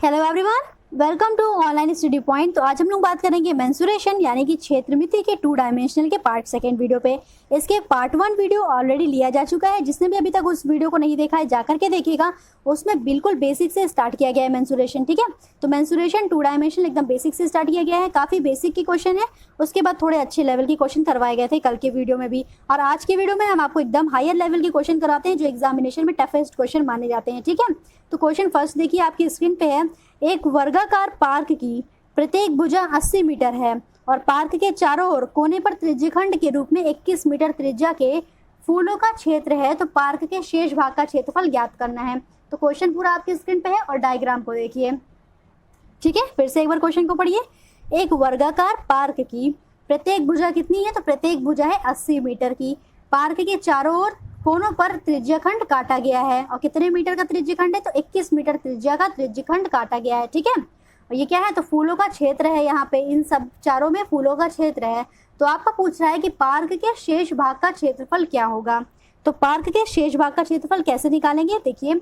Hello everyone, welcome to online study point. तो आज हम लोग बात करेंगे मेंसुरेशन यानी कि क्षेत्रमिति के 2 डायमेंशनल के पार्ट सेकंड वीडियो पे। इसके पार्ट 1 वीडियो ऑलरेडी लिया जा चुका है। जिसने भी अभी तक उस वीडियो को नहीं देखा है जाकर के देखिएगा। उसमें बिल्कुल बेसिक से स्टार्ट किया गया है मेंसुरेशन, ठीक है। तो मेंसुरेशन 2 डायमेंशनल एकदम बेसिक से स्टार्ट किया गया है। काफ़ी बेसिक की क्वेश्चन है, उसके बाद थोड़े अच्छे लेवल के क्वेश्चन करवाए गए थे कल के वीडियो में भी। और आज के वीडियो में हम आपको एकदम हायर लेवल के क्वेश्चन कराते हैं जो एग्जामिनेशन में टफेस्ट क्वेश्चन माने जाते हैं, ठीक है। तो क्वेश्चन फर्स्ट देखिए, आपकी स्क्रीन पे है। एक वर्गाकार पार्क की प्रत्येक भुजा 80 मीटर है और पार्क के चारों ओर कोने पर त्रिज्यखंड के रूप में 21 मीटर त्रिज्या के फूलों का क्षेत्र है। तो पार्क के शेष भाग का क्षेत्रफल ज्ञात करना है। तो क्वेश्चन पूरा आपकी स्क्रीन पे है और डायग्राम को देखिए, ठीक है। फिर से एक बार क्वेश्चन को पढ़िए। एक वर्गाकार पार्क की प्रत्येक भुजा कितनी है? तो प्रत्येक भुजा है 80 मीटर की। पार्क के चारों ओर कोनों पर त्रिज्यखंड काटा गया है। और कितने मीटर का त्रिज्यखंड है? तो 21 मीटर त्रिज्या का त्रिज्यखंड काटा गया है, ठीक है। और ये क्या है? तो फूलों का क्षेत्र है। यहाँ पे इन सब चारों में फूलों का क्षेत्र है। तो आपका पूछ रहा है कि पार्क के शेष भाग का क्षेत्रफल क्या होगा। तो पार्क के शेष भाग का क्षेत्रफल कैसे निकालेंगे? देखिए,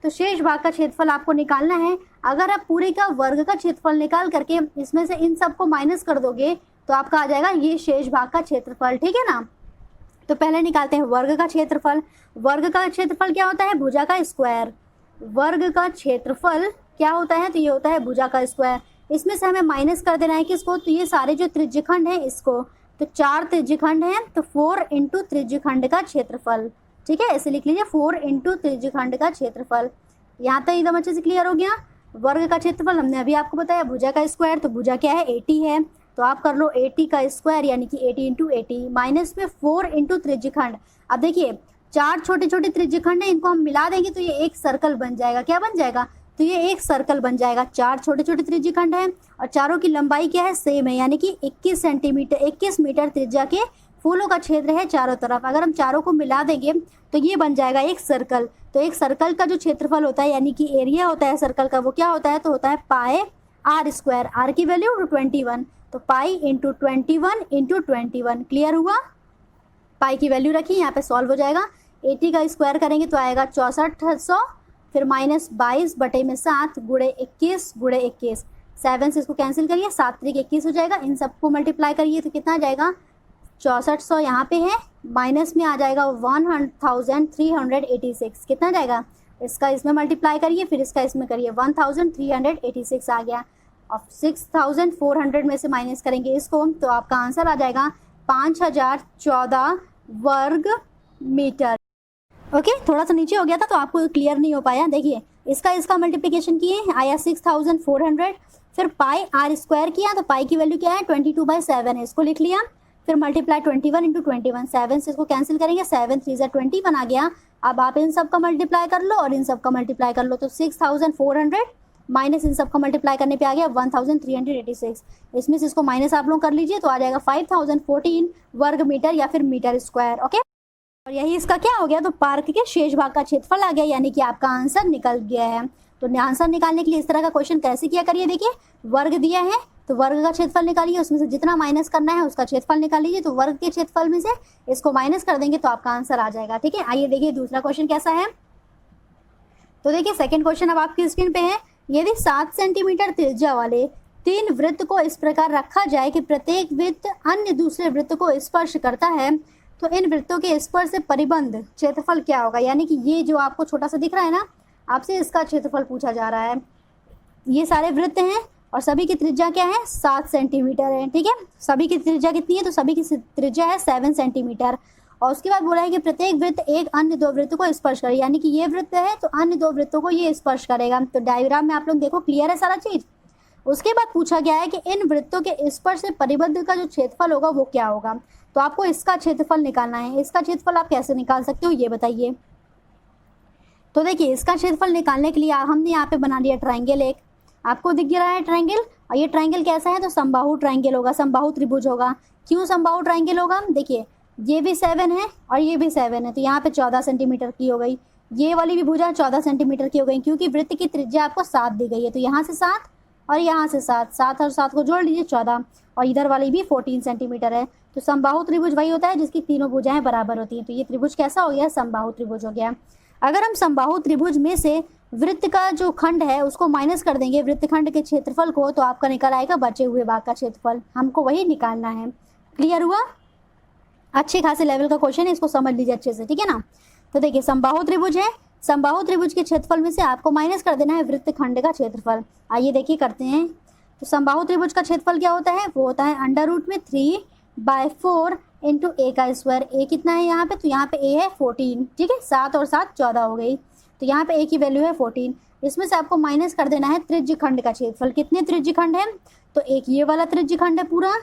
तो शेष भाग का क्षेत्रफल आपको निकालना है। अगर आप पूरे का वर्ग का क्षेत्रफल निकाल करके इसमें से इन सबको माइनस कर दोगे तो आपका आ जाएगा ये शेष भाग का क्षेत्रफल, ठीक है ना। तो पहले निकालते हैं वर्ग का क्षेत्रफल। वर्ग का क्षेत्रफल क्या होता है? भुजा का स्क्वायर। वर्ग का क्षेत्रफल क्या होता है? तो ये होता है भुजा का स्क्वायर। इसमें से हमें माइनस कर देना है किसको? तो ये सारे जो त्रिज्यखंड है इसको। तो 4 त्रिज्यखंड है तो 4 इंटू त्रिज्यखंड का क्षेत्रफल, ठीक है। ऐसे लिख लीजिए 4 इंटू त्रिज्यखंड का क्षेत्रफल। यहाँ तक एकदम अच्छे से क्लियर हो गया। वर्ग का क्षेत्रफल हमने अभी आपको बताया, भुजा का स्क्वायर। तो भुजा क्या है? 80 है। तो आप कर लो 80 का स्क्वायर यानी कि 80 इंटू 80 माइनस में 4 इंटू त्रिज्यखंड। अब देखिए 4 छोटे छोटे त्रिज्यखंड है, इनको हम मिला देंगे तो ये एक सर्कल बन जाएगा। क्या बन जाएगा? तो ये एक सर्कल बन जाएगा। 4 छोटे छोटे त्रिज्यखंड है और चारों की लंबाई क्या है? सेम है, यानी कि 21 सेंटीमीटर 21 मीटर त्रिज्या के फूलों का क्षेत्र है चारों तरफ। अगर हम चारों को मिला देंगे तो ये बन जाएगा एक सर्कल। तो एक सर्कल का जो क्षेत्रफल होता है यानी कि एरिया होता है सर्कल का, वो क्या होता है? तो होता है पाए आर स्क्वायर। आर की वैल्यू 21। तो पाई इंटू 21 इंटू 21। क्लियर हुआ? पाई की वैल्यू रखी, यहाँ पे सॉल्व हो जाएगा। 80 का स्क्वायर करेंगे तो आएगा 6400, फिर माइनस 22 बटे में 7 गुणे 21 गुणे 21। 7 से इसको कैंसिल करिए, 7 3 21 हो जाएगा। इन सबको मल्टीप्लाई करिए तो कितना आ जाएगा? 6400 यहाँ पे है, माइनस में आ जाएगा 1386। कितना जाएगा? इसका इसमें मल्टीप्लाई करिए, फिर इसका इसमें करिए, 1386 आ गया। और 6400 में से माइनस करेंगे इसको तो आपका आंसर आ जाएगा 5014 वर्ग मीटर। ओके, थोड़ा सा नीचे हो गया था तो आपको क्लियर नहीं हो पाया। देखिए इसका मल्टीप्लिकेशन किए, आया 6400। फिर पाई आर स्क्वायर किया तो पाई की वैल्यू क्या है? 22/7 है, इसको लिख लिया। फिर मल्टीप्लाई 21 इंटू 21। 7 से इसको कैंसिल करेंगे, 7 3 21 आ गया। अब आप इन सब का मल्टीप्लाई कर लो और इन सब का मल्टीप्लाई कर लो। तो 6400 माइनस इन सब का मल्टीप्लाई करने पे आ गया 1386। इसमें से इसको माइनस आप लोग कर लीजिए तो आ जाएगा 5014 वर्ग मीटर या फिर मीटर स्क्वायर। ओके, और यही इसका क्या हो गया? तो पार्क के शेष भाग का क्षेत्रफल आ गया, यानी कि आपका आंसर निकल गया है। तो आंसर निकालने के लिए इस तरह का क्वेश्चन कैसे किया करिए। देखिए वर्ग दिया है तो वर्ग का क्षेत्रफल निकालिए, उसमें से जितना माइनस करना है उसका क्षेत्रफल निकाल लीजिए। तो वर्ग के क्षेत्रफल में से इसको माइनस कर देंगे तो आपका आंसर आ जाएगा, ठीक है। आइए देखिए दूसरा क्वेश्चन कैसा है। तो देखिए सेकेंड क्वेश्चन अब आपकी स्क्रीन पे है। यदि 7 सेंटीमीटर त्रिज्या वाले 3 वृत्त को इस प्रकार रखा जाए कि प्रत्येक वृत्त अन्य दूसरे वृत्त को स्पर्श करता है तो इन वृत्तों के स्पर्श से परिबंध क्षेत्रफल क्या होगा। यानी कि ये जो आपको छोटा सा दिख रहा है ना, आपसे इसका क्षेत्रफल पूछा जा रहा है। ये सारे वृत्त हैं और सभी की त्रिज्या क्या है? 7 सेंटीमीटर है, ठीक है। सभी की त्रिज्या कितनी है? तो सभी की त्रिज्या है 7 सेंटीमीटर। और उसके बाद बोला है कि प्रत्येक वृत्त एक अन्य 2 वृत्त को स्पर्श करे, यानी कि ये वृत्त है तो अन्य 2 वृत्तों को ये स्पर्श करेगा। तो डायग्राम में आप लोग देखो क्लियर है सारा चीज। उसके बाद पूछा गया है कि इन वृत्तों के स्पर्श से परिबद्ध का जो क्षेत्रफल होगा वो क्या होगा। तो आपको इसका क्षेत्रफल निकालना है। इसका क्षेत्रफल आप कैसे निकाल सकते हो ये बताइए। तो देखिए इसका क्षेत्रफल निकालने के लिए हमने यहाँ पे बना लिया ट्राइंगल। एक आपको दिख रहा है ट्राइंगल, और ये ट्राइंगल कैसा है? तो समबाहु ट्राइंगल होगा, समबाहु त्रिभुज होगा। क्यों समबाहु ट्राइंगल होगा? देखिए ये भी 7 है और ये भी 7 है, तो यहाँ पे 14 सेंटीमीटर की हो गई। ये वाली भी भुजा 14 सेंटीमीटर की हो गई क्योंकि वृत्त की त्रिज्या आपको 7 दी गई है। तो यहाँ से 7 और यहाँ से 7, 7 और 7 को जोड़ लीजिए 14, और इधर वाली भी 14 सेंटीमीटर है। तो समबाहु त्रिभुज वही होता है जिसकी तीनों भुजाएं बराबर होती हैं। तो ये त्रिभुज कैसा हो गया? समबाहु त्रिभुज हो गया। अगर हम समबाहु त्रिभुज में से वृत्त का जो खंड है उसको माइनस कर देंगे वृत्त खंड के क्षेत्रफल को, तो आपका निकल आएगा बचे हुए भाग का क्षेत्रफल। हमको वही निकालना है। क्लियर हुआ? अच्छे खासे लेवल का क्वेश्चन है, इसको समझ लीजिए अच्छे से, ठीक है ना। तो देखिए समबाहु त्रिभुज है, समबाहु त्रिभुज के क्षेत्रफल में से आपको माइनस कर देना है वृत्त खंड का क्षेत्रफल। आइए देखिए करते हैं। तो समबाहु त्रिभुज का क्षेत्रफल क्या होता है? वो होता है अंडर रूट में 3/4 इंटू ए का स्क्वायर। ए कितना है यहाँ पे? तो यहाँ पे ए है 14, ठीक है। 7 और 7 14 हो गई, तो यहाँ पे ए की वैल्यू है 14। इसमें से आपको माइनस कर देना है त्रिज्य खंड का क्षेत्रफल। कितने त्रिज्य खंड है? तो एक ये वाला त्रिज्य खंड है पूरा,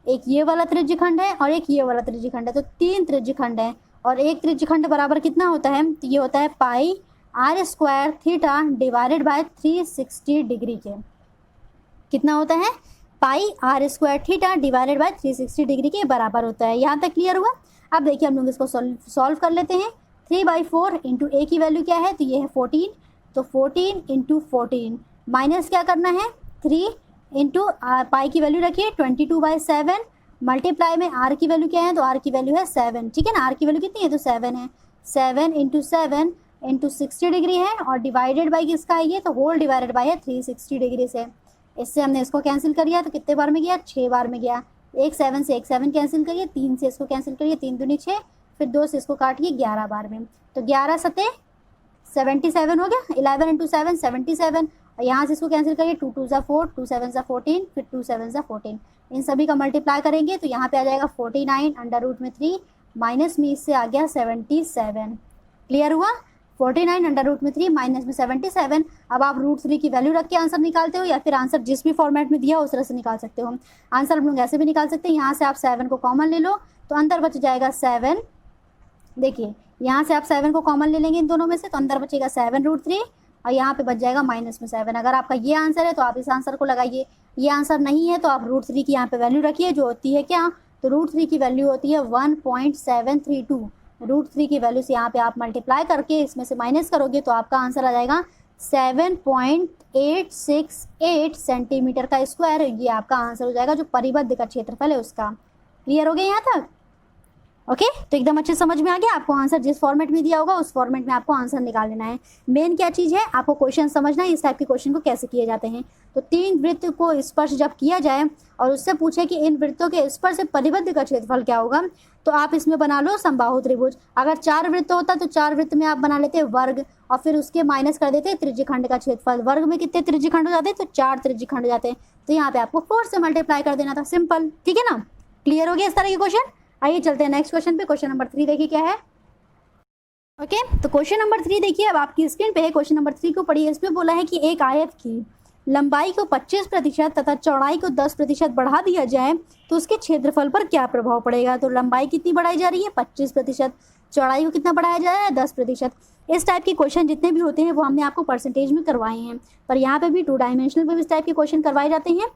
एक ये वाला त्रिज्य खंड है और एक ये वाला त्रिज्य खंड है, तो 3 त्रिज्य खंड है। और एक त्रिज्य खंड बराबर कितना होता है? तो ये होता है पाई r square theta divided by 360 degree के। कितना होता है? पाई r square theta divided by 360 degree के बराबर होता है। यहाँ तक क्लियर हुआ? अब देखिए हम लोग इसको सॉल्व कर लेते हैं। 3/4 इंटू ए की वैल्यू क्या है? तो ये है 14, तो 14 इंटू 14 माइनस क्या करना है? 3 इंटू पाई की वैल्यू रखिए 22/7 मल्टीप्लाई में आर की वैल्यू क्या है? तो आर की वैल्यू है 7, ठीक है ना। आर की वैल्यू कितनी है? तो 7 है। 7 इंटू 7 इंटू 60 डिग्री है और डिवाइडेड बाई किसका है ये? तो होल डिवाइडेड बाई है 360 डिग्री से। इससे हमने इसको कैंसिल कर दिया, तो कितने बार में गया? 6 बार में गया। एक 7 से एक 7 कैंसिल करिए, 3 से इसको कैंसिल करिए, 3 दूनी 6, फिर 2 से इसको काटिए 11 बार में। तो 11 सते 77 हो गया। 11 इंटू 7 77, और यहाँ से इसको कैंसिल करिए, 2 2 ज़ा 4, 2 7 ज़ा 14, फिर 2 7 ज़ा 14। इन सभी का मल्टीप्लाई करेंगे तो यहाँ पे आ जाएगा 49 अंडर रूट में 3 माइनस में इससे आ गया 77। क्लियर हुआ? 49 अंडर रूट में 3 माइनस में 77। अब आप √3 की वैल्यू रख के आंसर निकालते हो, या फिर आंसर जिस भी फॉर्मेट में दिया हो उस तरह से निकाल सकते हो। आंसर हम लोग ऐसे भी निकाल सकते हैं। यहाँ से आप 7 को कॉमन ले लो तो अंदर बच जाएगा 7। देखिए यहाँ से आप 7 को कॉमन ले लेंगे इन दोनों में से, तो अंदर बचेगा 7√3 और यहाँ पे बच जाएगा माइनस में 7। अगर आपका ये आंसर है तो आप इस आंसर को लगाइए। ये आंसर नहीं है तो आप √3 की यहाँ पे वैल्यू रखिए, जो होती है क्या? तो √3 की वैल्यू होती है 1.732। √3 की वैल्यू से यहाँ पे आप मल्टीप्लाई करके इसमें से माइनस करोगे तो आपका आंसर आ जाएगा 7.868 सेंटीमीटर का स्क्वायर। ये आपका आंसर हो जाएगा जो परिबद्ध का क्षेत्रफल है उसका। क्लियर हो गया यहाँ तक? ओके तो एकदम अच्छे समझ में आ गया। आपको आंसर जिस फॉर्मेट में दिया होगा उस फॉर्मेट में आपको आंसर निकाल लेना है। मेन क्या चीज़ है? आपको क्वेश्चन समझना है इस टाइप के क्वेश्चन को कैसे किए जाते हैं। तो 3 वृत्त को स्पर्श जब किया जाए और उससे पूछे कि इन वृत्तों के स्पर्श से परिबद्ध का क्षेत्रफल क्या होगा, तो आप इसमें बना लो समबाहु त्रिभुज। अगर 4 वृत्त होता तो 4 वृत्त में आप बना लेते वर्ग और फिर उसके माइनस कर देते त्रिज्यखंड का क्षेत्रफल। वर्ग में कितने त्रिज्यखंड हो जाते? तो 4 त्रिज्यखंड हो जाते हैं। तो यहाँ पे आपको 4 से मल्टीप्लाई कर देना था, सिंपल। ठीक है ना? क्लियर हो गया इस तरह के क्वेश्चन? आइए चलते हैं नेक्स्ट क्वेश्चन पे। क्वेश्चन नंबर 3 देखिए क्या है। ओके तो क्वेश्चन नंबर 3 देखिए, अब आपकी स्क्रीन पे है। क्वेश्चन नंबर 3 को पढ़िए। इसमें बोला है कि एक आयत की लंबाई को 25% तथा चौड़ाई को 10% बढ़ा दिया जाए तो उसके क्षेत्रफल पर क्या प्रभाव पड़ेगा। तो लंबाई कितनी बढ़ाई जा रही है? 25%। चौड़ाई को कितना बढ़ाया जा रहा है? 10%। इस टाइप के क्वेश्चन जितने भी होते हैं वो हमने आपको परसेंटेज में करवाए हैं, पर यहाँ पे भी 2 डायमेंशनल पे भी इस टाइप के क्वेश्चन करवाए जाते हैं।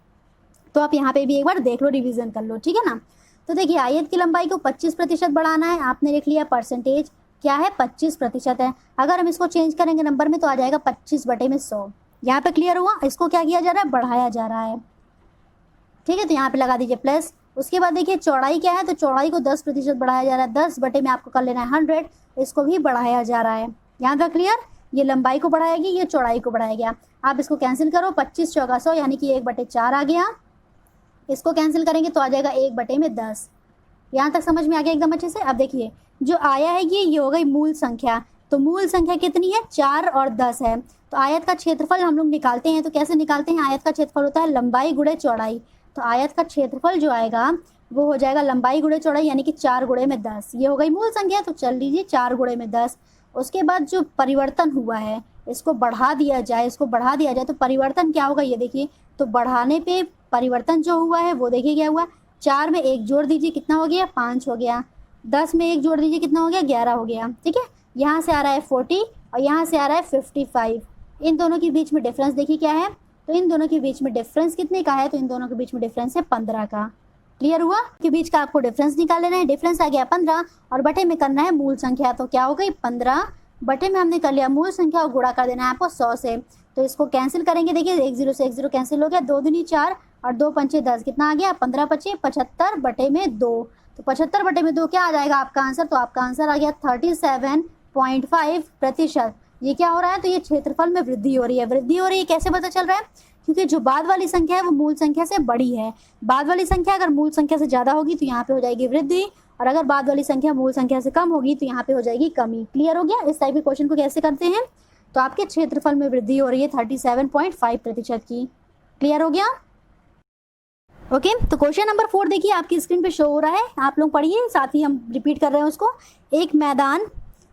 तो आप यहाँ पे भी एक बार देख लो, रिविजन कर लो, ठीक है ना। तो देखिए आयत की लंबाई को 25% बढ़ाना है। आपने लिख लिया परसेंटेज क्या है? 25% है। अगर हम इसको चेंज करेंगे नंबर में तो आ जाएगा 25/100। यहाँ पे क्लियर हुआ? इसको क्या किया जा रहा है? बढ़ाया जा रहा है, ठीक है। तो यहाँ पे लगा दीजिए प्लस। उसके बाद देखिए चौड़ाई क्या है? तो चौड़ाई को 10% बढ़ाया जा रहा है। 10 में आपको कर लेना है 100, इसको भी बढ़ाया जा रहा है। यहाँ पे क्लियर? ये लंबाई को बढ़ाएगी, ये चौड़ाई को बढ़ाया गया। आप इसको कैंसिल करो, 25 चौका 100 यानी कि 1/4 आ गया। इसको कैंसिल करेंगे तो आ जाएगा 1/10। यहाँ तक समझ में आ गया एकदम अच्छे से? अब देखिए जो आया है ये हो गई मूल संख्या। तो मूल संख्या कितनी है? 4 और 10 है। तो आयत का क्षेत्रफल हम लोग निकालते हैं। तो कैसे निकालते हैं? आयत का क्षेत्रफल होता है लंबाई गुणे चौड़ाई। तो आयत का क्षेत्रफल जो आएगा वो हो जाएगा लंबाई गुणे चौड़ाई यानी कि 4 गुणे में 10। ये हो गई मूल संख्या, तो चल लीजिए 4 गुणे में 10। उसके बाद जो परिवर्तन हुआ है इसको बढ़ा दिया जाए, तो परिवर्तन क्या होगा? ये देखिए, तो बढ़ाने पे परिवर्तन जो हुआ है वो देखिए क्या हुआ। 4 में 1 जोड़ दीजिए, कितना हो गया? 5 हो गया। 10 में 1 जोड़ दीजिए, कितना हो गया? 11 हो गया, ठीक है। यहाँ से आ रहा है 40 और यहाँ से आ रहा है 55। इन दोनों के बीच में डिफरेंस देखिए क्या है। तो इन दोनों के बीच में डिफरेंस कितने का है? तो इन दोनों के बीच में डिफरेंस है 15 का। क्लियर हुआ? के बीच का आपको डिफरेंस निकाल लेना है। डिफरेंस आ गया 15 और बटे में करना है मूल संख्या। तो क्या हो गई? 15 बटे में हमने कर लिया मूल संख्या और गुणा कर देना है आपको 100 से। तो इसको कैंसिल करेंगे, देखिए 1 0 से 1 0 कैंसिल हो गया। 2 दूनी 4 और 2 पंचे 10, कितना आ गया? 15 पचे 75/2। तो 75/2 क्या आ जाएगा आपका आंसर? तो आपका आंसर आ गया 37 37.5%। ये क्या हो रहा है, तो ये क्षेत्रफल में वृद्धि हो रही है। वृद्धि हो रही है कैसे पता चल रहा है, क्योंकि जो बाद वाली संख्या है वो मूल संख्या से बड़ी है। बाद वाली संख्या अगर मूल संख्या से ज़्यादा होगी तो यहाँ पे हो जाएगी वृद्धि, और अगर बाद वाली संख्या मूल संख्या से कम होगी तो यहाँ पे हो जाएगी कमी। क्लियर हो गया। इस टाइप के क्वेश्चन को कैसे करते हैं, तो आपके क्षेत्रफल में वृद्धि हो रही है 37.5% की। क्लियर हो गया। ओके, तो क्वेश्चन नंबर 4 देखिए आपकी स्क्रीन पे शो हो रहा है, आप लोग पढ़िए, साथ ही हम रिपीट कर रहे हैं उसको। एक मैदान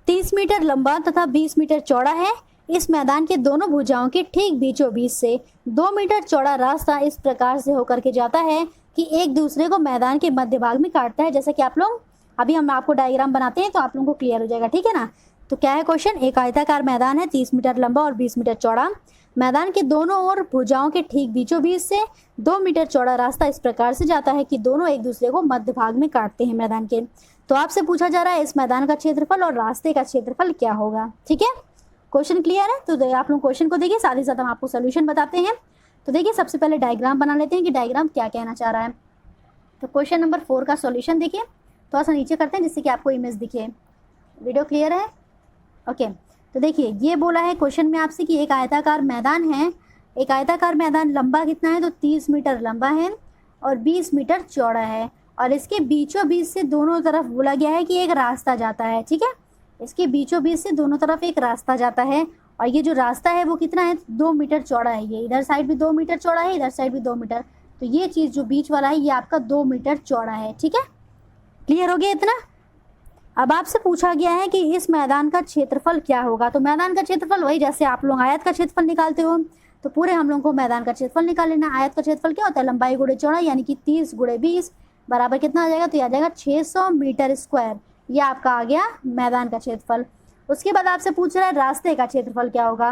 30 मीटर लंबा तथा 20 मीटर चौड़ा है। इस मैदान के दोनों भुजाओं के ठीक बीचों बीच से 2 मीटर चौड़ा रास्ता इस प्रकार से होकर के जाता है कि एक दूसरे को मैदान के मध्य भाग में काटता है। जैसे कि आप लोग अभी हम आपको डायग्राम बनाते हैं तो आप लोगों को क्लियर हो जाएगा, ठीक है ना। तो क्या है क्वेश्चन, एक आयताकार मैदान है 30 मीटर लंबा और 20 मीटर चौड़ा। मैदान के दोनों ओर भुजाओं के ठीक बीचों बीच से 2 मीटर चौड़ा रास्ता इस प्रकार से जाता है कि दोनों एक दूसरे को मध्य भाग में काटते हैं मैदान के। तो आपसे पूछा जा रहा है इस मैदान का क्षेत्रफल और रास्ते का क्षेत्रफल क्या होगा। ठीक है, क्वेश्चन क्लियर है। तो आप लोग क्वेश्चन को देखिए, साथ ही साथ हम आपको सोल्यूशन बताते हैं। तो देखिए सबसे पहले डायग्राम बना लेते हैं कि डायग्राम क्या कहना चाह रहा है। तो क्वेश्चन नंबर 4 का सॉल्यूशन देखिए, थोड़ा सा नीचे करते हैं जिससे कि आपको इमेज दिखे। वीडियो क्लियर है। ओके, तो देखिए ये बोला है क्वेश्चन में आपसे कि एक आयताकार मैदान है। एक आयताकार मैदान लंबा कितना है, तो 30 मीटर लंबा है और 20 मीटर चौड़ा है, और इसके बीचों बीच से दोनों तरफ बोला गया है कि एक रास्ता जाता है। ठीक है, इसके बीचों बीच से दोनों तरफ एक रास्ता जाता है, और ये जो रास्ता है वो कितना है, 2 मीटर चौड़ा है। ये इधर साइड भी 2 मीटर चौड़ा है, इधर साइड भी 2 मीटर। तो ये चीज़ जो बीच वाला है ये आपका 2 मीटर चौड़ा है। ठीक है, क्लियर हो गया इतना। अब आपसे पूछा गया है कि इस मैदान का क्षेत्रफल क्या होगा। तो मैदान का क्षेत्रफल वही जैसे आप लोग आयत का क्षेत्रफल निकालते हो, तो पूरे हम लोगों को मैदान का क्षेत्रफल निकाल लेना। आयत का क्षेत्रफल क्या होता है, लंबाई गुणे चौड़ाई, यानी कि 30 गुणे 20 बराबर कितना आ जाएगा, तो ये आ जाएगा 600 मीटर स्क्वायर। ये आपका आ गया मैदान का क्षेत्रफल। उसके बाद आपसे पूछ रहा है रास्ते का क्षेत्रफल क्या होगा।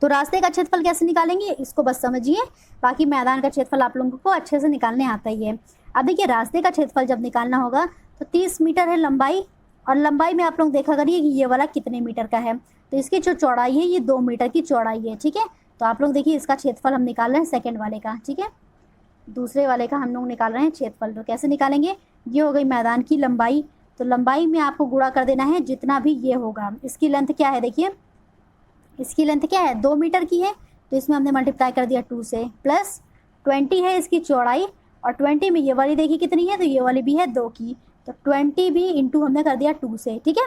तो रास्ते का क्षेत्रफल कैसे निकालेंगे इसको बस समझिए, बाकी मैदान का क्षेत्रफल आप लोगों को अच्छे से निकालने आता ही है। अब देखिए रास्ते का क्षेत्रफल जब निकालना होगा तो 30 मीटर है लंबाई, और लंबाई में आप लोग देखा करिए कि ये वाला कितने मीटर का है। तो इसकी जो चौड़ाई है ये 2 मीटर की चौड़ाई है। ठीक है, तो आप लोग देखिए इसका क्षेत्रफल हम निकाल रहे हैं सेकंड वाले का। ठीक है, दूसरे वाले का हम लोग निकाल रहे हैं क्षेत्रफल। तो कैसे निकालेंगे, ये हो गई मैदान की लंबाई, तो लंबाई में आपको गुणा कर देना है जितना भी ये होगा। इसकी लेंथ क्या है, देखिए इसकी लेंथ क्या है, 2 मीटर की है, तो इसमें हमने मल्टीप्लाई कर दिया 2 से, प्लस 20 है इसकी चौड़ाई, और 20 में ये वाली देखिए कितनी है, तो ये वाली भी है 2 की, तो 20 भी इंटू हमने कर दिया 2 से। ठीक है,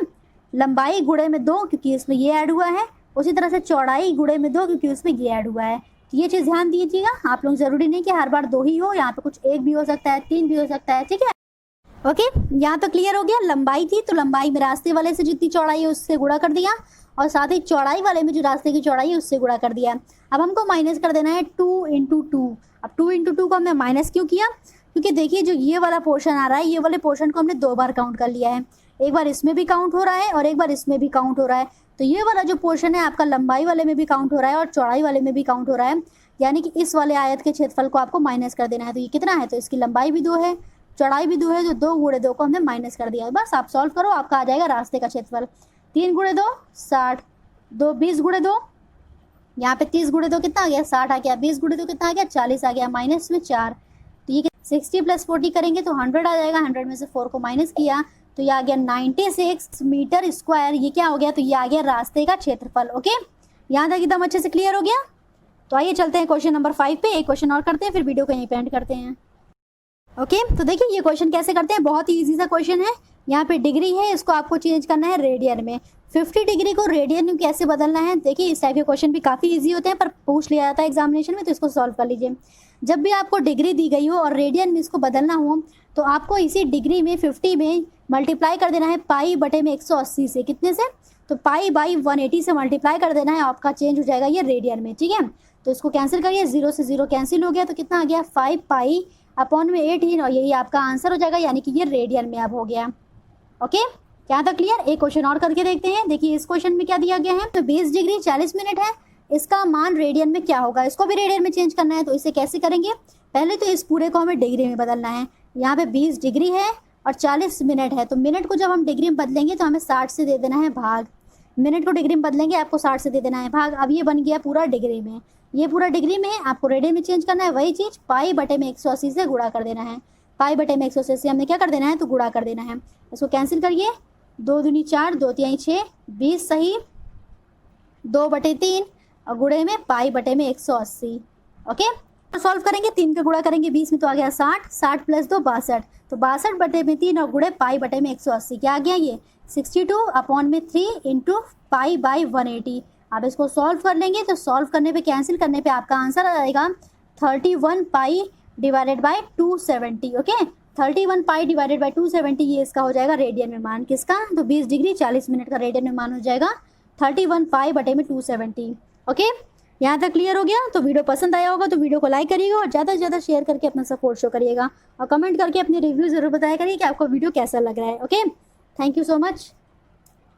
लंबाई गुणे में 2 क्योंकि इसमें ये ऐड हुआ है, उसी तरह से चौड़ाई गुणे में 2 क्योंकि उसमें ये ऐड हुआ है। तो ये चीज़ ध्यान दीजिएगा, आप लोग ज़रूरी नहीं कि हर बार 2 ही हो, यहाँ पे कुछ 1 भी हो सकता है, 3 भी हो सकता है। ठीक है, ओके, यहाँ तो क्लियर हो गया। लंबाई थी तो लंबाई में रास्ते वाले से जितनी चौड़ाई है उससे गुणा कर दिया, और साथ ही चौड़ाई वाले में जो रास्ते की चौड़ाई है उससे गुणा कर दिया। अब हमको माइनस कर देना है 2 इंटू 2। अब 2 इंटू 2 को हमने माइनस क्यों किया, क्योंकि देखिए जो ये वाला पोर्शन आ रहा है, ये वाले पोर्शन को हमने 2 बार काउंट कर लिया है। एक बार इसमें भी काउंट हो रहा है और एक बार इसमें भी काउंट हो रहा है। तो ये वाला जो पोर्शन है आपका लंबाई वाले में भी काउंट हो रहा है और चौड़ाई वाले में भी काउंट हो रहा है, यानी कि इस वाले आयत के क्षेत्रफल को आपको माइनस कर देना है। तो ये कितना है, तो इसकी लंबाई भी 2 है, चौड़ाई भी 2 है, तो 2 गुणे 2 को हमने माइनस कर दिया है। बस आप सॉल्व करो, आपका आ जाएगा रास्ते का क्षेत्रफल। 3 गुणे 2 60, 2 20 गुणे 2, यहाँ पे 30 गुणे 2 कितना आ गया, 60 आ गया, 20 गुणे 2 कितना आ गया, 40 आ गया, माइनस में 4, तो ये 60 प्लस 40 करेंगे तो 100 आ जाएगा। 100 में से 4 को माइनस किया तो ये आ गया 96 मीटर स्क्वायर। ये क्या हो गया, तो ये आ गया रास्ते का क्षेत्रफल। ओके, यहाँ तक एकदम अच्छे से क्लियर हो गया। तो आइए चलते हैं क्वेश्चन नंबर 5 पे, एक क्वेश्चन और करते हैं फिर वीडियो को यहीं पे एंड करते हैं। ओके, तो देखिए ये क्वेश्चन कैसे करते हैं, बहुत ही ईजी सा क्वेश्चन है। यहाँ पे डिग्री है, इसको आपको चेंज करना है रेडियन में। 50 डिग्री को रेडियन में कैसे बदलना है, देखिए इस टाइप के क्वेश्चन भी काफ़ी इजी होते हैं पर पूछ लिया जाता है एग्जामिनेशन में, तो इसको सॉल्व कर लीजिए। जब भी आपको डिग्री दी गई हो और रेडियन में इसको बदलना हो तो आपको इसी डिग्री में 50 में मल्टीप्लाई कर देना है पाई बटे में 180 से, कितने से, तो पाई बाई 180 से मल्टीप्लाई कर देना है, आपका चेंज हो जाएगा ये रेडियन में। ठीक है, तो इसको कैंसिल करिए, 0 से 0 कैंसिल हो गया, तो कितना आ गया 5 पाई अपॉन में 18, और यही आपका आंसर हो जाएगा, यानी कि ये रेडियन में अब हो गया। ओके, यहाँ तक क्लियर। एक क्वेश्चन और करके देखते हैं। देखिए इस क्वेश्चन में क्या दिया गया है, तो 20 डिग्री 40 मिनट है, इसका मान रेडियन में क्या होगा, इसको भी रेडियन में चेंज करना है। तो इसे कैसे करेंगे, पहले तो इस पूरे को हमें डिग्री में बदलना है। यहाँ पे 20 डिग्री है और 40 मिनट है, तो मिनट को जब हम डिग्री में बदलेंगे तो हमें 60 से दे देना है भाग, मिनट को डिग्री में बदलेंगे आपको 60 से दे देना है भाग। अब ये बन गया पूरा डिग्री में, ये पूरा डिग्री में है, आपको रेडियन में चेंज करना है। वही चीज़ पाई बटे में 180 से गुणा कर देना है, पाई बटे में 180 से हमने क्या कर देना है, तो गुणा कर देना है। इसको कैंसिल करिए, 2 दूनी 4, 2 तिहाई 6, 20 सही, 2/3 और गुणे में पाई बटे में 180। ओके, तो सॉल्व करेंगे, 3 का गुणा करेंगे 20 में तो आ गया 60, 60 प्लस 2 62, तो 62 बटे में 3 और गुणे पाई बटे में 180, क्या आ गया ये 62/3 इंटू पाई बाई 180। आप इसको सॉल्व कर लेंगे तो सॉल्व करने पे, कैंसिल करने पे आपका आंसर आएगा 31 पाई divided by 270। Okay, 31 pi divided by 270 ये इसका हो जाएगा रेडियन में मान, किसका, तो 20 डिग्री 40 मिनट का रेडियन में मान हो जाएगा 31 पाई बटे में 270। ओके, यहाँ तक क्लियर हो गया। तो वीडियो पसंद आया होगा तो वीडियो को लाइक करिएगा और ज़्यादा से ज़्यादा शेयर करके अपना सपोर्ट शो करिएगा और कमेंट करके अपने रिव्यू जरूर बताया करिए कि आपको वीडियो कैसा लग रहा है। Okay, thank you so much.